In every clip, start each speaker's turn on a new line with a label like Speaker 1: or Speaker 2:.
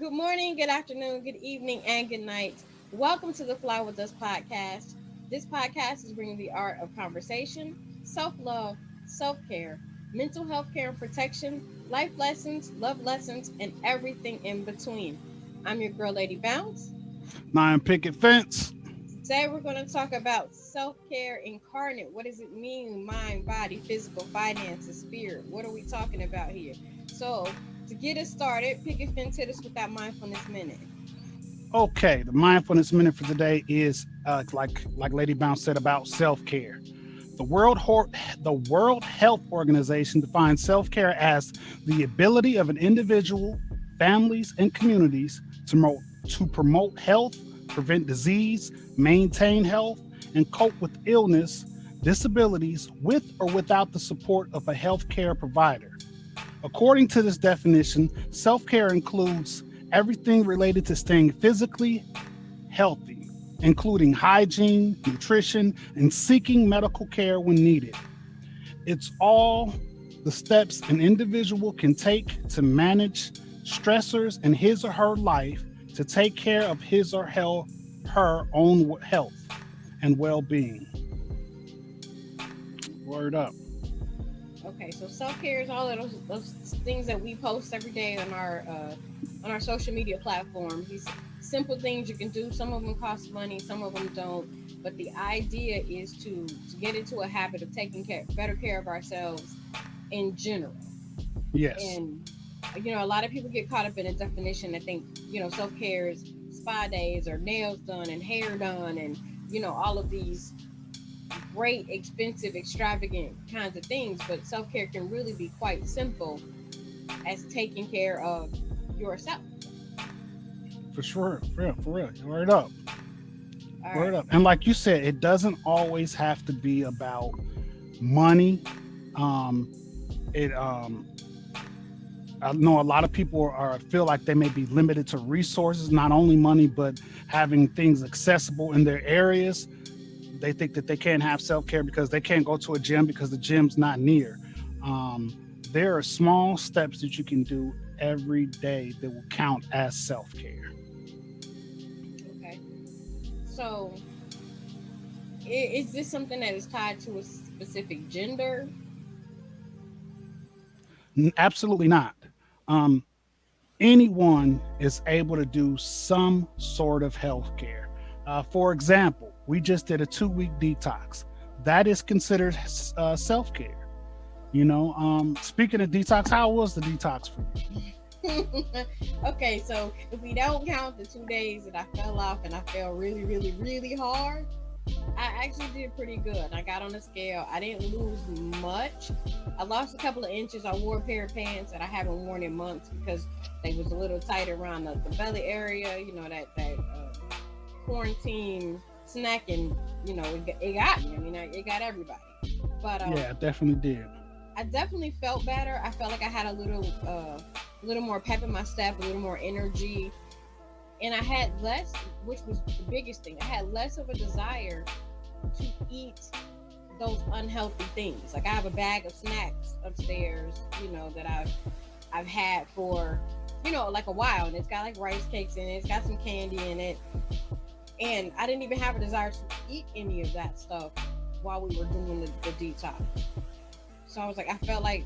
Speaker 1: Good morning, good afternoon, good evening, and good night. Welcome to the Fly With Us podcast. This podcast is bringing the art of conversation, self love, self care, mental health care and protection, life lessons, love lessons, and everything in between. I'm your girl, Lady Bounce.
Speaker 2: Nine picket fence.
Speaker 1: Today, we're going to talk about self care incarnate. What does it mean? Mind, body, physical, finances, spirit. What are we talking about here? So, to get us started, Picket Fence hit us with that mindfulness minute.
Speaker 2: Okay, the mindfulness minute for today is like Lady Bounce said about self care. The the World Health Organization defines self care as the ability of an individual, families, and communities to promote health, prevent disease, maintain health, and cope with illness, disabilities, with or without the support of a healthcare provider. According to this definition, self care includes everything related to staying physically healthy, including hygiene, nutrition, and seeking medical care when needed. It's all the steps an individual can take to manage stressors in his or her life to take care of his or her own health and well being. Word up.
Speaker 1: Okay, so self care is all of those things that we post every day on our social media platforms. These simple things you can do. Some of them cost money, some of them don't. But the idea is to get into a habit of taking better care of ourselves in general.
Speaker 2: Yes,
Speaker 1: And a lot of people get caught up in a definition. I think self care is spa days or nails done and hair done, and all of these great, expensive, extravagant kinds of things, but self care can really be quite simple as taking care of yourself.
Speaker 2: for sure. For real. Word up.
Speaker 1: All
Speaker 2: Word
Speaker 1: right.
Speaker 2: up. And like you said, it doesn't always have to be about money. Um, it I know a lot of people feel like they may be limited to resources, not only money, but having things accessible in their areas. They think that they can't have self care because they can't go to a gym because the gym's not near. Um, there are small steps that you can do every day that will count as self care.
Speaker 1: Okay. So, is this something that is tied to a specific gender?
Speaker 2: Absolutely not. Um, Anyone is able to do some sort of health care. For example, we just did a 2 week detox. That is considered self care. Speaking of detox, how was the detox for you?
Speaker 1: Okay, so if we don't count the 2 days that I fell off and I fell really, really, really hard, I actually did pretty good. I got on the scale. I didn't lose much. I lost a couple of inches. I wore a pair of pants that I haven't worn in months because they was a little tight around the belly area. That quarantine snacking. It got me. I mean, it got everybody. But
Speaker 2: Yeah, I definitely did.
Speaker 1: I definitely felt better. I felt like I had a little more pep in my step, a little more energy, and I had less, which was the biggest thing. I had less of a desire to eat those unhealthy things. Like I have a bag of snacks upstairs, that I've had for, like a while, and it's got like rice cakes in it. It's got some candy in it, and I didn't even have a desire to eat any of that stuff while we were doing the detox. So I was like, I felt like,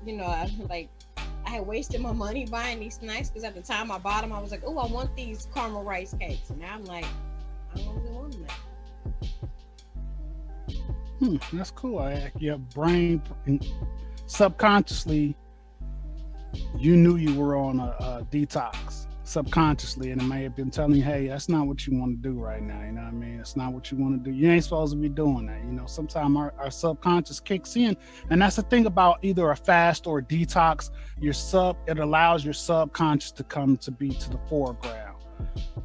Speaker 1: I had wasted my money buying these snacks because at the time I bought them, I was like, oh, I want these caramel rice cakes. And now I'm like, I don't really want them
Speaker 2: That's cool. Your brain subconsciously, you knew you were on a detox subconsciously, and it may have been telling you, hey, that's not what you want to do right now. You know what I mean? It's not what you want to do. You ain't supposed to be doing that. Sometimes our subconscious kicks in. And that's the thing about either a fast or a detox. It allows your subconscious to come to be to the foreground.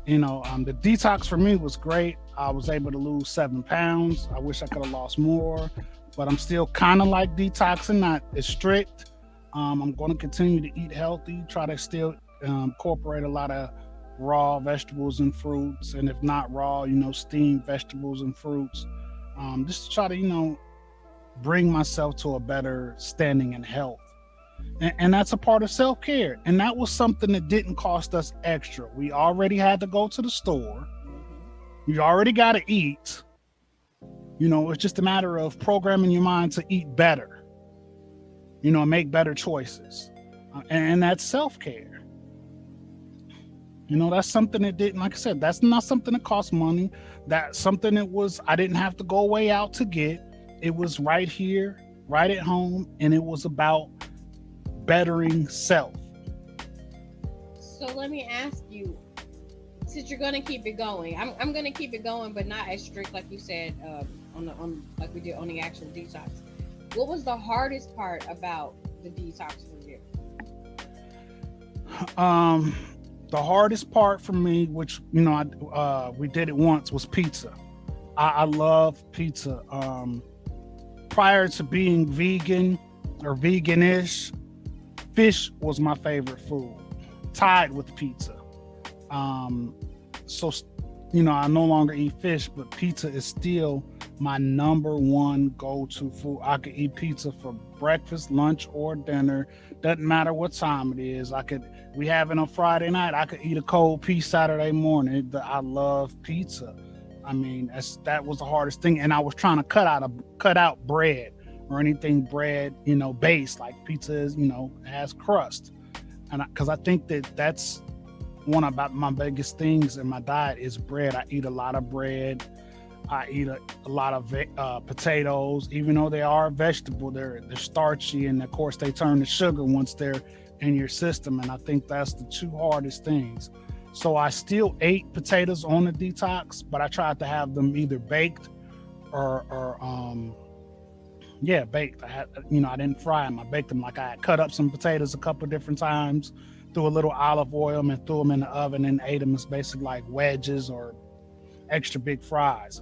Speaker 2: The detox for me was great. I was able to lose 7 pounds. I wish I could have lost more, but I'm still kind of like detoxing, not as strict. I'm going to continue to eat healthy, try to still incorporate a lot of raw vegetables and fruits, and if not raw, steamed vegetables and fruits, just to try to bring myself to a better standing in health. And that's a part of self-care. And that was something that didn't cost us extra. We already had to go to the store.
Speaker 1: Hmm.
Speaker 2: You already got to eat. It's just a matter of programming your mind to eat better, make better choices. And that's self-care. That's something that didn't, like I said, that's not something that cost money. That's something that I didn't have to go way out to get. It was right here, right at home. And it was about bettering self.
Speaker 1: So let me ask you, since you're gonna keep it going, I'm gonna keep it going, but not as strict like you said, on like we did on the actual detox. What was the hardest part about the detox for you?
Speaker 2: Um, the hardest part for me, which we did it once, was pizza. I love pizza. Prior to being vegan or veganish, fish was my favorite food, tied with pizza. So I no longer eat fish, but pizza is still my number one go-to food. I could eat pizza for breakfast, lunch, or dinner. Doesn't matter what time it is. We have it on Friday night. I could eat a cold piece Saturday morning. I love pizza. I mean, that was the hardest thing. And I was trying to cut out bread or anything bread, based, like pizza is, has crust. And because I think that's one about my biggest things in my diet is bread. I eat a lot of bread. I eat a lot of potatoes, even though they are a vegetable. They're starchy, and of course they turn to sugar once they're in your system. And I think that's the two hardest things. So I still ate potatoes on the detox, but I tried to have them either baked or baked. I didn't fry them. I baked them. Like, I had cut up some potatoes a couple different times, threw a little olive oil and threw them in the oven and ate them as basically like wedges or extra big fries.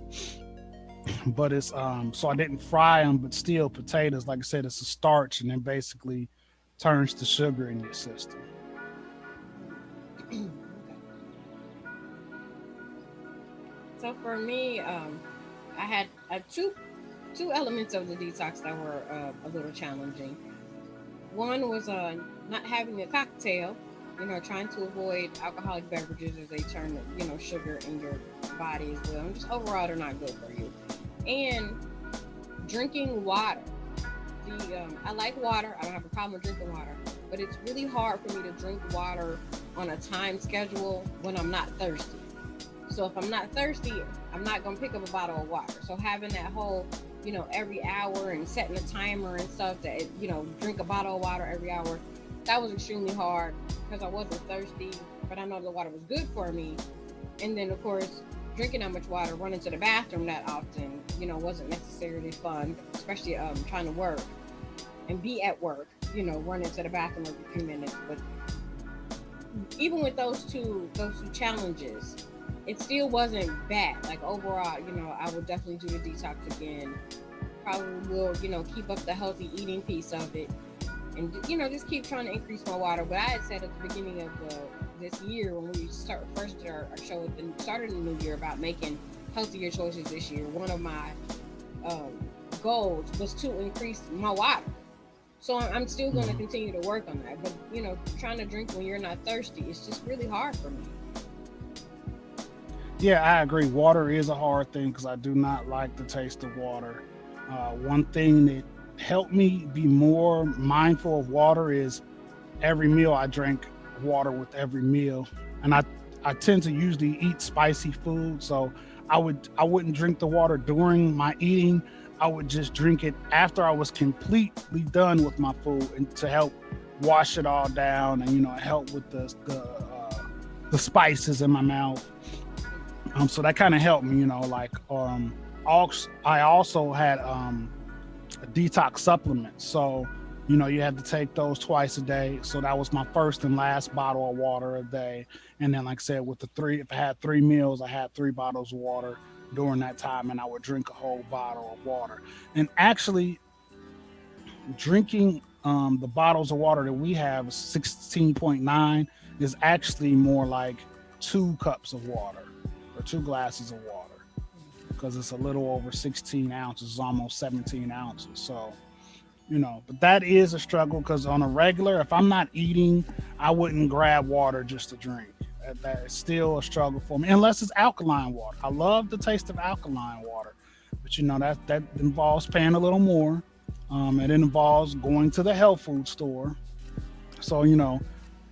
Speaker 2: But it's so I didn't fry them, but still potatoes, like I said, it's a starch and then basically turns to sugar in your system.
Speaker 1: Okay. So for me, I had two elements of the detox that were a little challenging. One was not having a cocktail, trying to avoid alcoholic beverages as they turn, sugar in your body as well. And just overall, they're not good for you. And drinking water. I like water. I don't have a problem with drinking water, but it's really hard for me to drink water on a time schedule when I'm not thirsty. So if I'm not thirsty, I'm not gonna pick up a bottle of water. So having that whole, every hour and setting a timer and stuff that drink a bottle of water every hour, that was extremely hard because I wasn't thirsty, but I know the water was good for me. And then of course, drinking that much water, running to the bathroom that often, wasn't necessarily fun, especially trying to work and be at work, running to the bathroom every few minutes. But even with those two challenges, it still wasn't bad. Like overall, I would definitely do the detox again. Probably will, keep up the healthy eating piece of it, and just keep trying to increase my water. But I had said at the beginning of this year when we first our show at the start of the new year about making healthier choices this year. One of my um, goals was to increase my water. So I'm still going to
Speaker 2: Mhm.
Speaker 1: continue to work on that. But trying to drink when you're not thirsty, it's just really hard for me.
Speaker 2: Yeah, I agree. Water is a hard thing because I do not like the taste of water. One thing that helped me be more mindful of water is every meal I drink water with every meal, and I tend to usually eat spicy food, so I wouldn't drink the water during my eating. I would just drink it after I was completely done with my food, and to help wash it all down, and help with the spices in my mouth. So that kind of helped me, like I also had a detox supplement. So, you had to take those twice a day. So that was my first and last bottle of water a day. And then, like I said, with if I had 3 meals, I had 3 bottles of water during that time, and I would drink a whole bottle of water. And actually, drinking the bottles of water that we have, 16.9, is actually more like 2 cups of water or 2 glasses of water because it's a little over 16 ounces, almost 17 ounces. So But that is a struggle because on a regular, if I'm not eating, I wouldn't grab water just to drink. That is still a struggle for me, unless it's alkaline water. I love the taste of alkaline water, but that involves paying a little more. It involves going to the health food store. So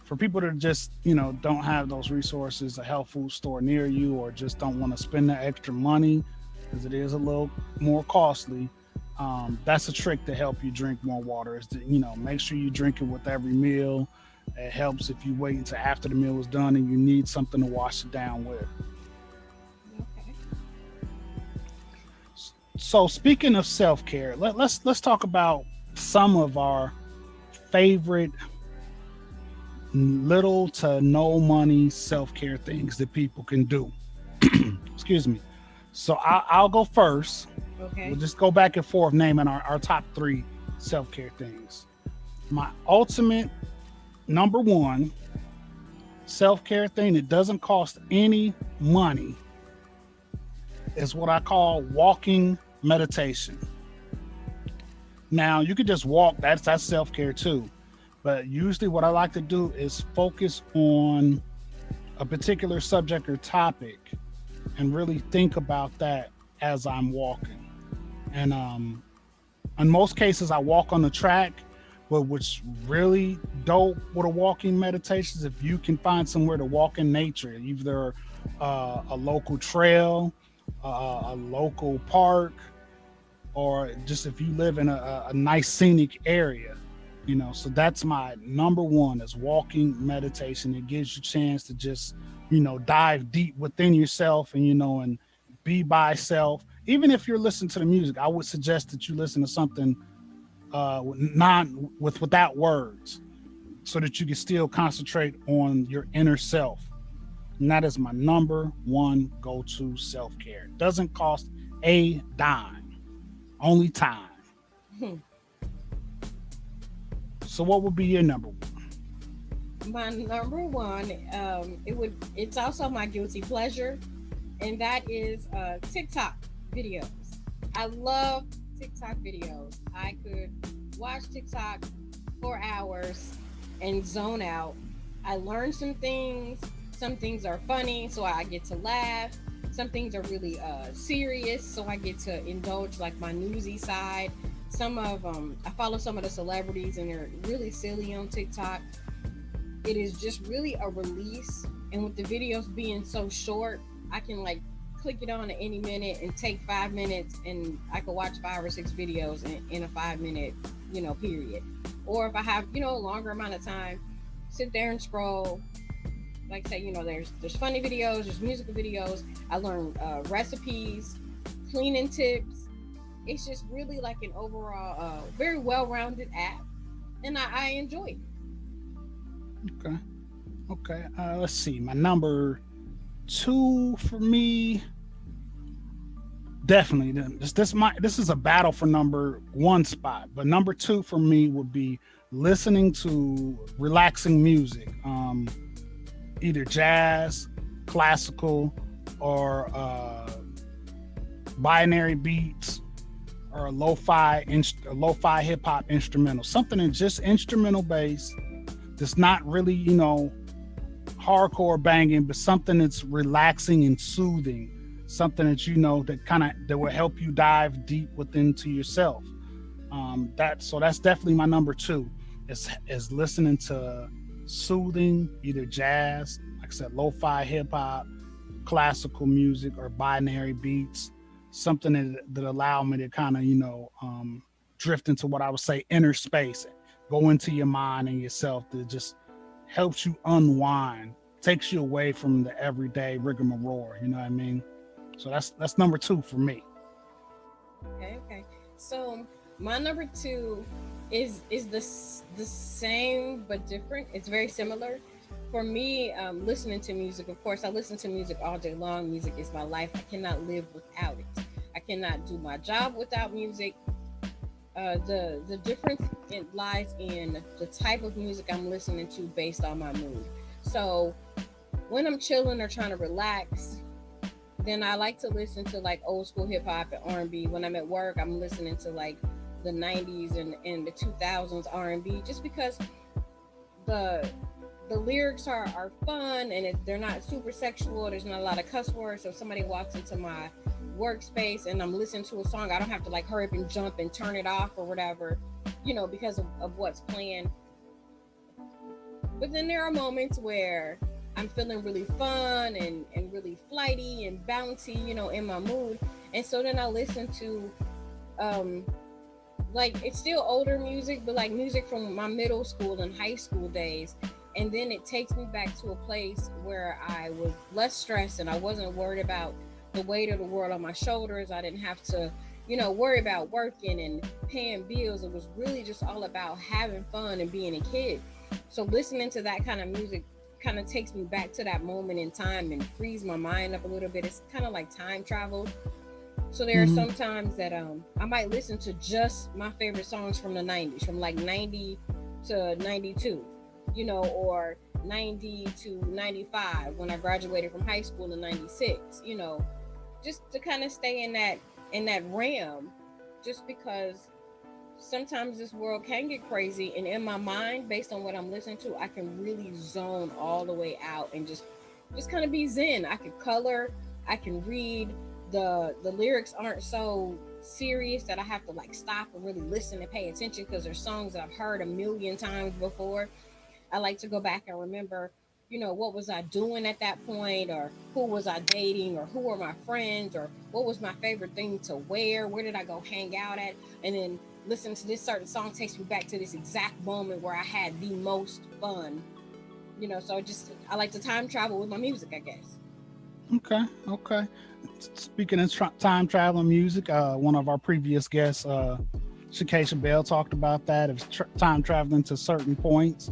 Speaker 2: for people that just don't have those resources, a health food store near you, or just don't want to spend the extra money because it is a little more costly. That's a trick to help you drink more water, is to make sure you drink it with every meal. It helps if you wait until after the meal is done and you need something to wash it down with.
Speaker 1: Okay.
Speaker 2: So speaking of self-care, let's talk about some of our favorite little to no money self-care things that people can do. Excuse me. So I'll go first.
Speaker 1: Okay.
Speaker 2: We'll just go back and forth naming our top 3 self-care things. My ultimate number 1 self-care thing that doesn't cost any money is what I call walking meditation. Now, you could just walk, that's self-care too. But usually what I like to do is focus on a particular subject or topic and really think about that as I'm walking. And in most cases, I walk on the track. But what's really dope with a walking meditation is if you can find somewhere to walk in nature, either a local trail, a local park, or just if you live in a nice scenic area. So that's my number 1 is walking meditation. It gives you a chance to just dive deep within yourself and be by self. Even if you're listening to the music, I would suggest that you listen to something without words, so that you can still concentrate on your inner self. And that is my number 1 go-to self-care. It doesn't cost a dime, only time.
Speaker 1: Hmm.
Speaker 2: So what would be your number 1?
Speaker 1: My number 1, it's also my guilty pleasure, and that is TikTok videos. I love TikTok videos. I could watch TikTok for hours and zone out. I learn some things. Some things are funny, so I get to laugh. Some things are really serious, so I get to indulge like my newsy side. I follow some of the celebrities, and they're really silly on TikTok. It is just really a release, and with the videos being so short, I can like click it on at any minute and take 5 minutes, and I could watch 5 or 6 videos in a 5 minute period. Or if I have a longer amount of time, sit there and scroll. Like say there's funny videos, there's musical videos. I learn recipes, cleaning tips. It's just really like an overall very well-rounded app, and I enjoy it.
Speaker 2: Okay. Let's see. My number 2 for me, definitely. This is a battle for number 1 spot, but number 2 for me would be listening to relaxing music, either jazz, classical, or binary beats, or a lo-fi hip hop instrumental, something that's just instrumental based, that's not really hardcore banging, but something that's relaxing and soothing, something that will help you dive deep into yourself. That's definitely my number 2 is listening to soothing, either jazz, like I said, lo-fi hip hop, classical music, or binary beats, something that allow me to kind of drift into what I would say inner space, go into your mind and yourself, that just helps you unwind, takes you away from the everyday rigmarole. You know what I mean? So that's number 2 for me.
Speaker 1: Okay. So my number 2 is the same but different. It's very similar. For me, listening to music, of course, I listen to music all day long. Music is my life. I cannot live without it. I cannot do my job without music. The difference lies in the type of music I'm listening to based on my mood. So when I'm chilling or trying to relax, then I like to listen to like old school hip hop and R&B. When I'm at work, I'm listening to like the 90s and the 2000s R&B, just because the the lyrics are fun, and they're not super sexual. There's not a lot of cuss words. So if somebody walks into my workspace and I'm listening to a song, I don't have to like hurry up and jump and turn it off or whatever, because of what's playing. But then there are moments where I'm feeling really fun and really flighty and bouncy, in my mood. And so then I listen to um like, it's still older music, but like music from my middle school and high school days. And then it takes me back to a place where I was less stressed and I wasn't worried about the weight of the world on my shoulders. I didn't have to, worry about working and paying bills. It was really just all about having fun and being a kid. So listening to that kind of music kind of takes me back to that moment in time and frees my mind up a little bit. It's kind of like time travel. So there are
Speaker 2: Hmm.
Speaker 1: some times that I might listen to just my favorite songs from the 90s, from like 90 to 92, or 90 to 95 when I graduated from high school in 96, just to kind of stay in that realm, just because sometimes this world can get crazy, and in my mind, based on what I'm listening to, I can really zone all the way out and just kind of be zen. I can color, I can read. The lyrics aren't so serious that I have to like stop and really listen and pay attention, because there's songs that I've heard a million times before. I like to go back and remember, what was I doing at that point, or who was I dating, or who were my friends, or what was my favorite thing to wear, where did I go hang out at, and then listen to this certain song takes me back to this exact moment where I had the most fun. So I like to time travel with my music, I guess.
Speaker 2: Okay, okay. Speaking of time traveling music, one of our previous guests, Shakesha Bell, talked about that of time traveling to certain points.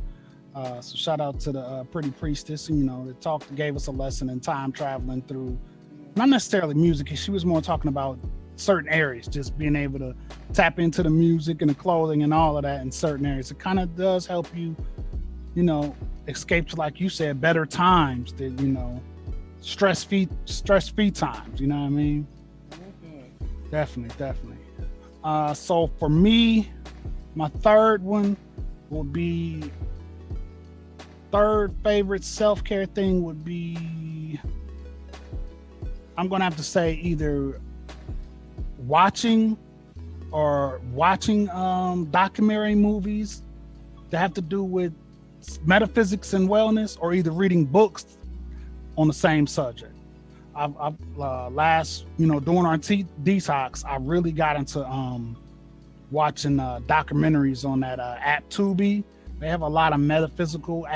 Speaker 2: So shout out to the Pretty Priestess. That gave us a lesson in time traveling through not necessarily music. She was more talking about certain areas, just being able to tap into the music and the clothing and all of that in certain areas. It kind of does help you, you know, escape to, like you said, better times that, stress free times. You know what I mean?
Speaker 1: Mm-hmm.
Speaker 2: Definitely, definitely. So for me, my third one would be third favorite self-care thing would be, I'm gonna have to say, either watching watching documentary movies that have to do with metaphysics and wellness, or either reading books on the same subject. I've last, during our detox, I really got into watching documentaries on that app Tubi. They have a lot of metaphysical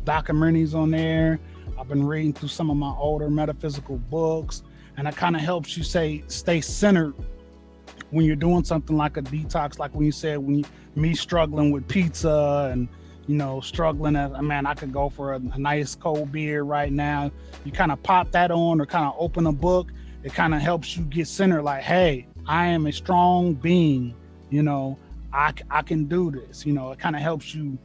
Speaker 2: documentaries on there. I've been reading through some of my older metaphysical books, and it kind of helps you stay centered when you're doing something like a detox. Like when you said, me struggling with pizza and struggling at, man, I could go for a nice cold beer right now. You kind of pop that on or kind of open a book. It kind of helps you get centered. Like, hey, I am a strong being. I can do this. It kind of helps you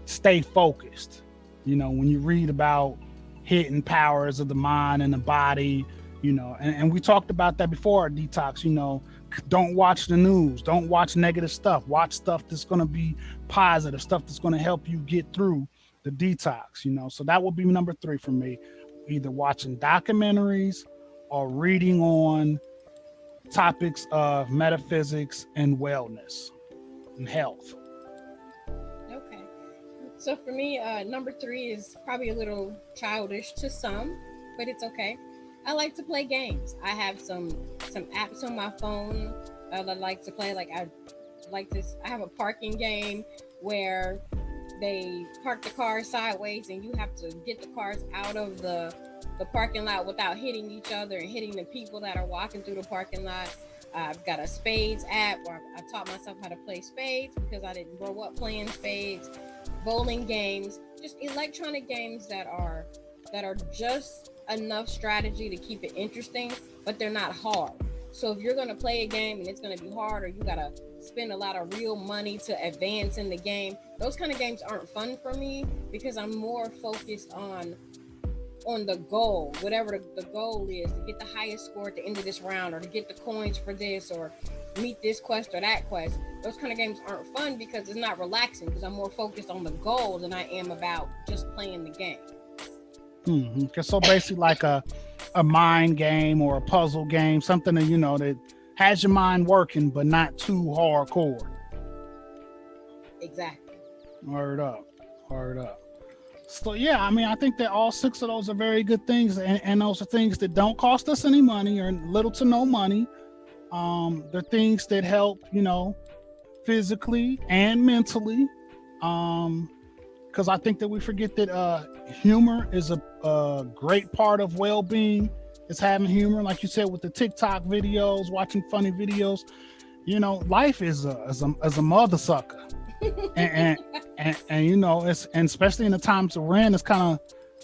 Speaker 2: stay focused. When you read about hidden powers of the mind and the body, and we talked about that before our detox. Don't watch the news, don't watch negative stuff, watch stuff that's going to be positive, stuff that's going to help you get through the detox. So that would be number 3 for me, either watching documentaries or reading on topics of metaphysics and wellness and health.
Speaker 1: Okay. So for me, number 3 is probably a little childish to some, but it's okay. I like to play games. I have some apps on my phone that I like to play. Like, I like this. I have a parking game where they park the cars sideways, and you have to get the cars out of the parking lot without hitting each other and hitting the people that are walking through the parking lot. I've got a spades app where I taught myself how to play spades because I didn't grow up playing spades. Bowling games, just electronic games that are just enough strategy to keep it interesting, but they're not hard. So if you're going to play a game and it's going to be hard, or you got to spend a lot of real money to advance in the game, those kind of games aren't fun for me, because I'm more focused on the goal, whatever the goal is, to get the highest score at the end of this round, or to get the coins for this, or meet this quest or that quest. Those kind of games aren't fun because it's not relaxing, because I'm more focused on the goal than I am about just playing the game.
Speaker 2: So basically like a mind game or a puzzle game, something that, that has your mind working, but not too hardcore.
Speaker 1: Exactly.
Speaker 2: Word up. So yeah, I mean, I think that all 6 of those are very good things, and those are things that don't cost us any money or little to no money. They're things that help, physically and mentally. Because I think that we forget that humor is a great part of well-being. It's having humor, like you said, with the TikTok videos, watching funny videos. Life is a mother sucker. and it's, and especially in the times that we're in, it's kind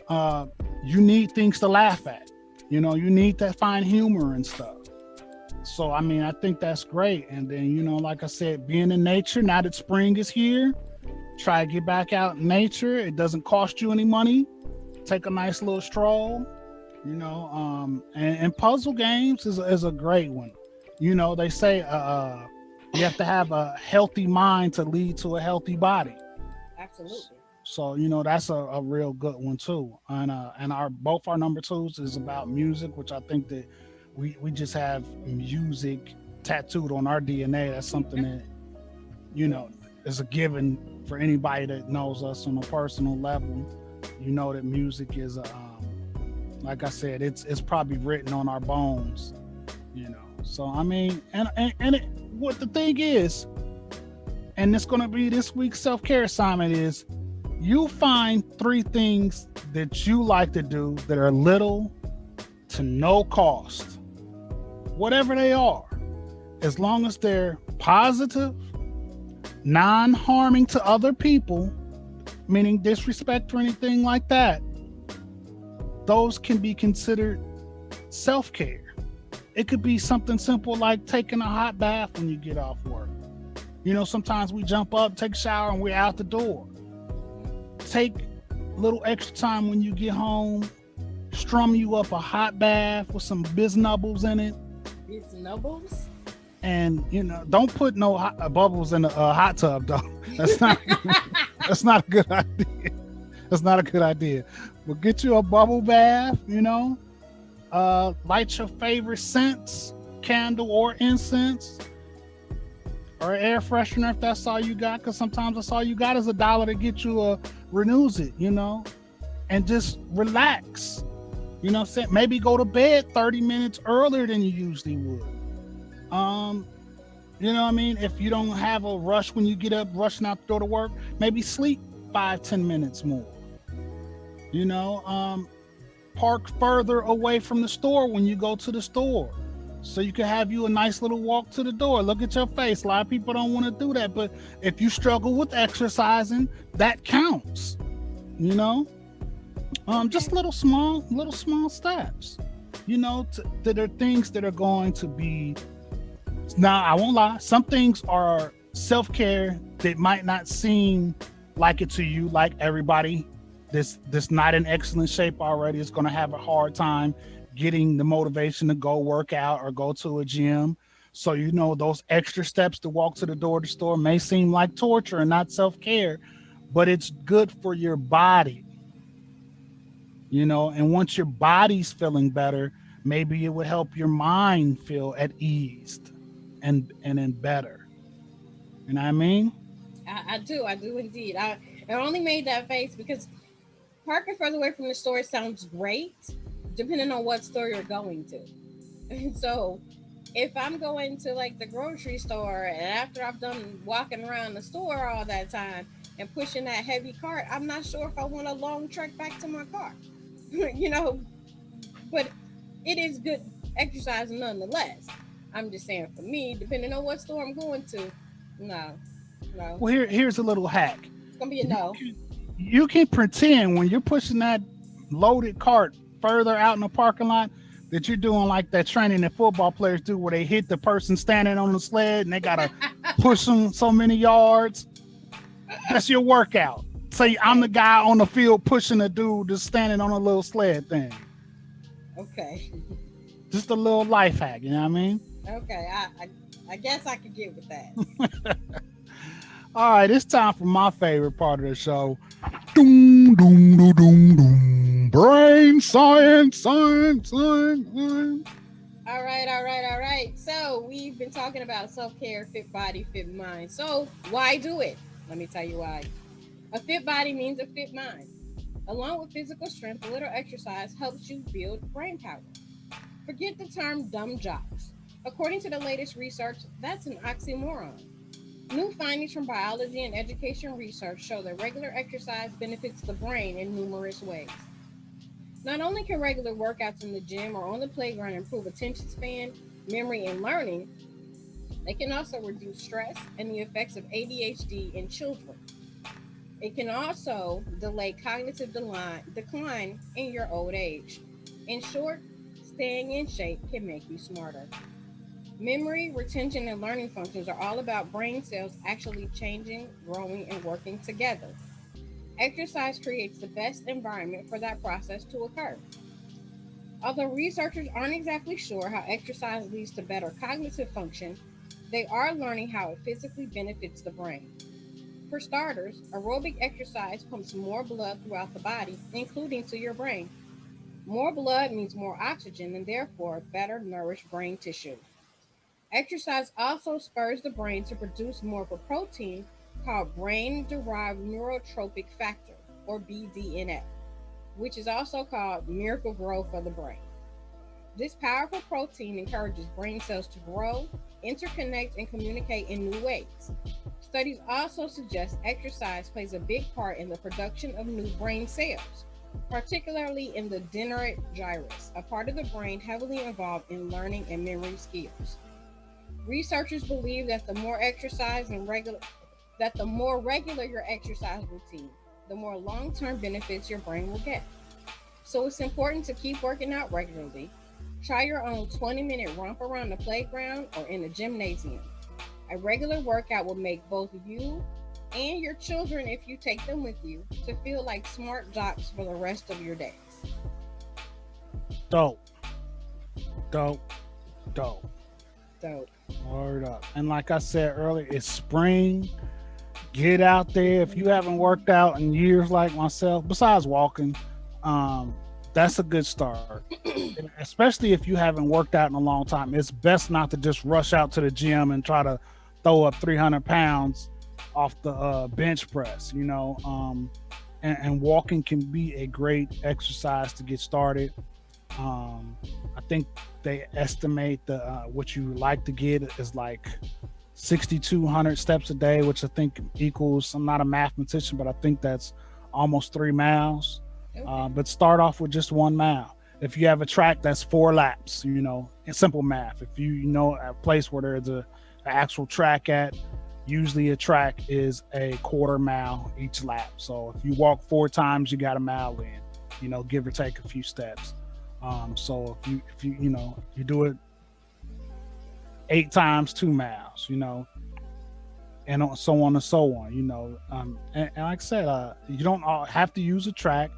Speaker 2: of you need things to laugh at. You need to find humor and stuff. So I mean, I think that's great. And then like I said, being in nature, now that spring is here, try to get back out in nature. It doesn't cost you any money. Take a nice little stroll. And puzzle games is a great one. They say you have to have a healthy mind to lead to a healthy body.
Speaker 1: Absolutely.
Speaker 2: So that's a real good one too. And both our number 2s is about music, which I think that we just have music tattooed on our DNA. That's something that is a given for anybody that knows us on a personal level. That music is like I said, it's probably written on our bones. So I mean, what the thing is, and it's going to be this week's self-care assignment, is you find 3 things that you like to do that are little to no cost, whatever they are, as long as they're positive, non-harming to other people, meaning disrespect or anything like that. Those can be considered self-care. It could be something simple like taking a hot bath when you get off work. Sometimes we jump up, take a shower, and we're out the door. Take a little extra time when you get home, strum you up a hot bath with some biznubbles in it.
Speaker 1: Biznubbles?
Speaker 2: And, don't put no bubbles in a hot tub, though. That's not a good idea. That's not a good idea. But get you a bubble bath, light your favorite scents, candle or incense, or air freshener if that's all you got, because sometimes that's all you got is $1 to get you a renews it, and just relax. Maybe go to bed 30 minutes earlier than you usually would. If you don't have a rush when you get up, rushing out the door to work, maybe sleep 5-10 minutes more. Park further away from the store when you go to the store, so you can have you a nice little walk to the door. Look at your face. A lot of people don't want to do that, but if you struggle with exercising, that counts. Just little small steps. That are things that are going to be. Now, I won't lie. Some things are self-care that might not seem like it to you, like everybody that's not in excellent shape already is going to have a hard time getting the motivation to go work out or go to a gym. So, those extra steps to walk to the door of the store may seem like torture and not self-care, but it's good for your body. And once your body's feeling better, maybe it would help your mind feel at ease and then better. You know what I mean?
Speaker 1: I do indeed. I only made that face because parking further away from the store sounds great, depending on what store you're going to. And so if I'm going to like the grocery store, and after I've done walking around the store all that time and pushing that heavy cart, I'm not sure if I want a long trek back to my car. But it is good exercise nonetheless. I'm just saying, for me, depending on what store I'm going to, no.
Speaker 2: Well, here's a little hack.
Speaker 1: It's gonna be a no.
Speaker 2: You can pretend when you're pushing that loaded cart further out in the parking lot that you're doing like that training that football players do, where they hit the person standing on the sled and they gotta push them so many yards. That's your workout. Say I'm the guy on the field pushing a dude that's standing on a little sled thing.
Speaker 1: Okay.
Speaker 2: Just a little life hack, you know what I mean?
Speaker 1: Okay, I guess I could get with that.
Speaker 2: All right, it's time for my favorite part of the show. Doom, doom, doom, doom, doom. Brain science, science, science, science.
Speaker 1: All right. So we've been talking about self care, fit body, fit mind. So why do it? Let me tell you why. A fit body means a fit mind. Along with physical strength, a little exercise helps you build brain power. Forget the term dumb jocks. According to the latest research, that's an oxymoron. New findings from biology and education research show that regular exercise benefits the brain in numerous ways. Not only can regular workouts in the gym or on the playground improve attention span, memory, and learning, they can also reduce stress and the effects of ADHD in children. It can also delay cognitive decline in your old age. In short, staying in shape can make you smarter. Memory, retention, and learning functions are all about brain cells actually changing, growing, and working together. Exercise creates the best environment for that process to occur. Although researchers aren't exactly sure how exercise leads to better cognitive function, they are learning how it physically benefits the brain. For starters, aerobic exercise pumps more blood throughout the body, including to your brain. More blood means more oxygen and therefore better nourished brain tissue. Exercise also spurs the brain to produce more of a protein called brain derived neurotrophic factor, or BDNF, which is also called miracle grow for the brain. This powerful protein encourages brain cells to grow, interconnect, and communicate in new ways. Studies also suggest exercise plays a big part in the production of new brain cells, particularly in the dendrite gyrus, a part of the brain heavily involved in learning and memory skills. Researchers believe that the more regular your exercise routine, the more long-term benefits your brain will get. So it's important to keep working out regularly. Try your own 20-minute romp around the playground or in a gymnasium. A regular workout will make both you and your children, if you take them with you, to feel like smart jocks for the rest of your days.
Speaker 2: Dope, dope, dope.
Speaker 1: So,
Speaker 2: Word up. And like I said earlier, it's spring. Get out there. If you haven't worked out in years like myself, besides walking, um, that's a good start. Especially if you haven't worked out in a long time. It's best not to just rush out to the gym and try to throw up 300 pounds off the bench press, and walking can be a great exercise to get started. I think they estimate the what you like to get is like 6,200 steps a day, which I think equals. I'm not a mathematician, but I think that's almost 3 miles.
Speaker 1: okay.
Speaker 2: But start off with just 1 mile. If you have a track, that's 4 laps. It's simple math. If you know a place where there's an actual track at, usually a track is a quarter mile each lap. So if you walk 4 times, you got a mile in. Give or take a few steps. So if you do it 8 times, 2 miles, and so on and so on, and like I said, you don't have to use a track.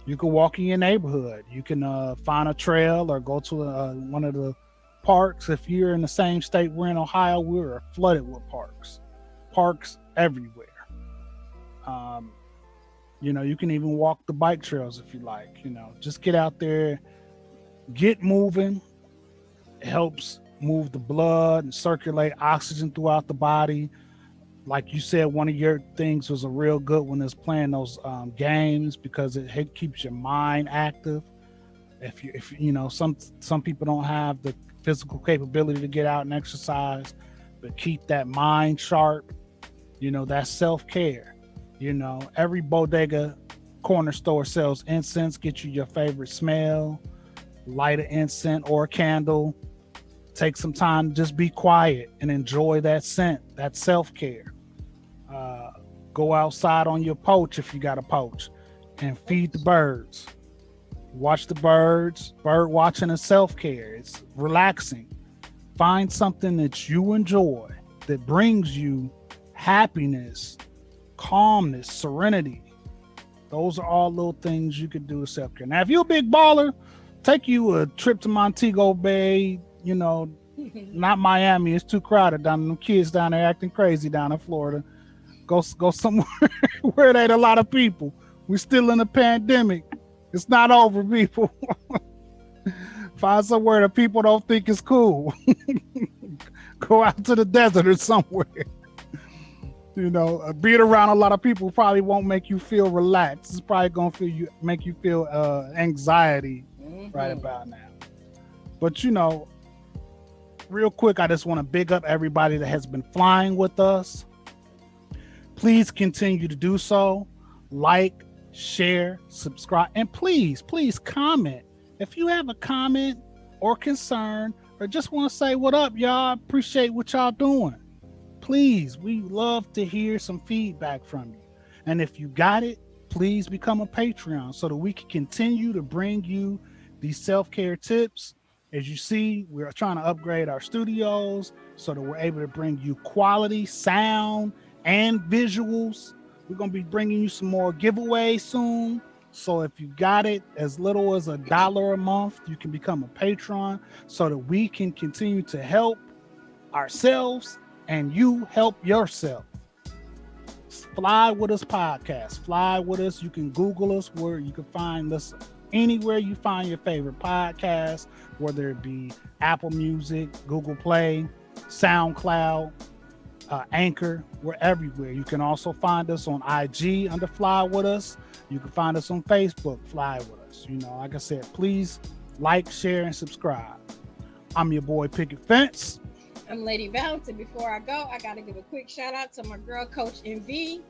Speaker 2: You can walk in your neighborhood. You can find a trail or go to one of the parks. If you're in the same state we're in, Ohio, we're flooded with parks everywhere. Um, you can even walk the bike trails if you like. Just get out there, get moving. It helps move the blood and circulate oxygen throughout the body. Like you said, one of your things was a real good one is playing those games because it keeps your mind active. If some people don't have the physical capability to get out and exercise, but keep that mind sharp. That's self-care. Every bodega corner store sells incense. Get you your favorite smell, light an incense or a candle. Take some time to just be quiet and enjoy that scent. That's self-care. Go outside on your porch if you got a porch and feed the birds. Watch the birds. Bird watching is self-care. It's relaxing. Find something that you enjoy that brings you happiness, calmness, serenity. Those are all little things you could do to self-care. Now, if you're a big baller, take you a trip to Montego Bay, Not Miami. It's too crowded down there. Them kids down there acting crazy down in Florida. Go somewhere where there ain't a lot of people. We're still in a pandemic. It's not over, people. Find somewhere that people don't think is cool. Go out to the desert or somewhere. Being around a lot of people probably won't make you feel relaxed. It's probably gonna make you feel anxiety right about now. But real quick, I just want to big up everybody that has been flying with us. Please continue to do so. Like, share, subscribe, and please comment. If you have a comment or concern or just want to say what up, y'all, appreciate what y'all doing. Please, we love to hear some feedback from you. And if you got it, please become a Patreon so that we can continue to bring you these self-care tips. As you see, we're trying to upgrade our studios so that we're able to bring you quality sound and visuals. We're going to be bringing you some more giveaways soon. So if you got it, as little as $1 a month, you can become a patron so that we can continue to help ourselves and you help yourself. Fly With Us podcast. Fly with us. You can Google us where you can find us anywhere you find your favorite podcast, whether it be Apple Music, Google Play, SoundCloud, Anchor. We're everywhere. You can also find us on IG under Fly With Us. You can find us on Facebook, Fly With Us. Like I said, please like, share, and subscribe. I'm your boy Picket Fence.
Speaker 1: I'm Lady Bounce, and before I go, I gotta give a quick shout out to my girl Coach MV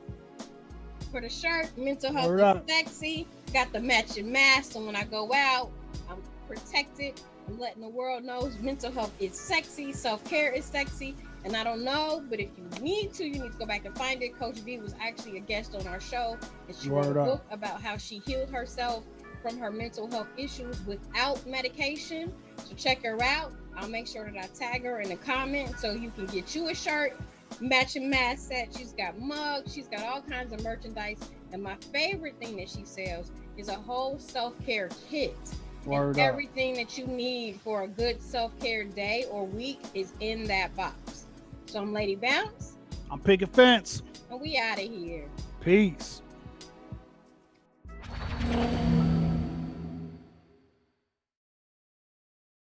Speaker 1: for the shirt. Mental health is sexy. Got the matching mask, so when I go out, I'm protected. I'm letting the world know mental health is sexy, self-care is sexy. And I don't know, but if you need to go back and find it. Coach V was actually a guest on our show, and she wrote a book about how she healed herself from her mental health issues without medication. So check her out. I'll make sure that I tag her in the comment so you can get you a shirt, matching mask set. She's got mugs. She's got all kinds of merchandise. And my favorite thing that she sells is a whole self-care kit. And everything that you need for a good self-care day or week is in that box. So I'm Lady Bounce.
Speaker 2: I'm Picket Fence.
Speaker 1: And we out of here.
Speaker 2: Peace.